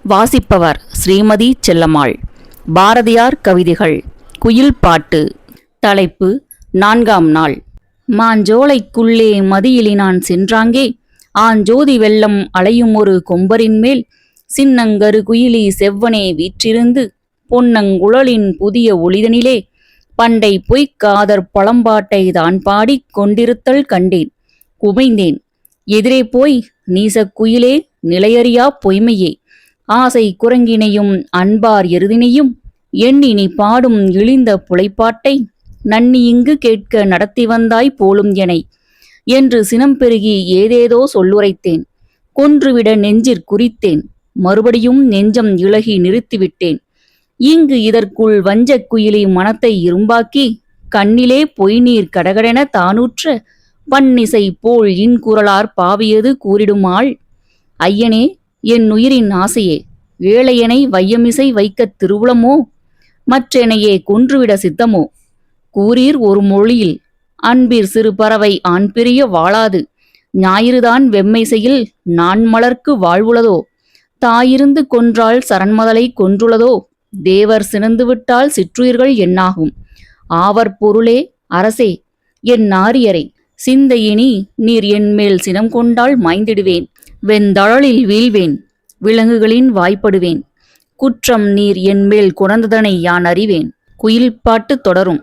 வாசிப்பவர் ஸ்ரீமதி செல்லம்மாள். பாரதியார் கவிதைகள். குயில் பாட்டு. தலைப்பு: 4ஆம் நாள். மாஞ்சோலைக்குள்ளே மதியிலினான் சென்றாங்கே, ஆஞ்சோதி வெள்ளம் அலையும் ஒரு கொம்பரின் மேல் சின்னங்கரு குயிலி செவ்வனே வீற்றிருந்து பொன்னங்குழலின் புதிய ஒளிதனிலே பண்டை பொய்க்காதற் பழம்பாட்டை தான் பாடிக் கொண்டிருத்தல் கண்டேன். குமைந்தேன். எதிரே போய், நீசக்குயிலே, நிலையறியா பொய்மையே, ஆசை குரங்கினையும் அன்பார் எருதினையும் எண்ணி நீ பாடும் இழிந்த புலைப்பாட்டை நன்னி இங்கு கேட்க நடத்தி வந்தாய் போலும் எனை என்று சினம் பெருகி ஏதேதோ சொல்லுரைத்தேன். கொன்றுவிட நெஞ்சிற் குறித்தேன். மறுபடியும் நெஞ்சம் இளகி நிறுத்திவிட்டேன். இங்கு இதற்குள் வஞ்சக் குயிலி மனத்தை இரும்பாக்கி கண்ணிலே பொய்நீர் கடகடென தானூற்ற பன்னிசை போல் இன்குரலார் பாவியது கூறிடுமாள். ஐயனே, என் உயிரின் ஆசையே, வேளையனை வையமிசை வைக்கத் திருவுளமோ, மற்றெனையே கொன்றுவிட சித்தமோ? கூறீர் ஒரு மொழியில், அன்பிற் சிறு பறவை ஆண் பிரிய வாழாது, ஞாயிறுதான் வெம்மைசெயில் நான்மலர்க்கு வாழ்வுளதோ? தாயிருந்து கொன்றால் சரண்மதலை கொன்றுளதோ? தேவர் சினந்துவிட்டால் சிற்றுயிர்கள் என்னாகும்? ஆவர் பொருளே, அரசே, என் நாரியரை, சிந்தையினி நீர் என்மேல் சினம் கொண்டால் மாய்ந்திடுவேன். வெந்தழலில் வீழ்வேன். விலங்குகளின் வாய்ப்படுவேன். குற்றம் நீர் என்மேல் கொணர்ந்ததனை யான் அறிவேன். குயில் பாட்டு தொடரும்.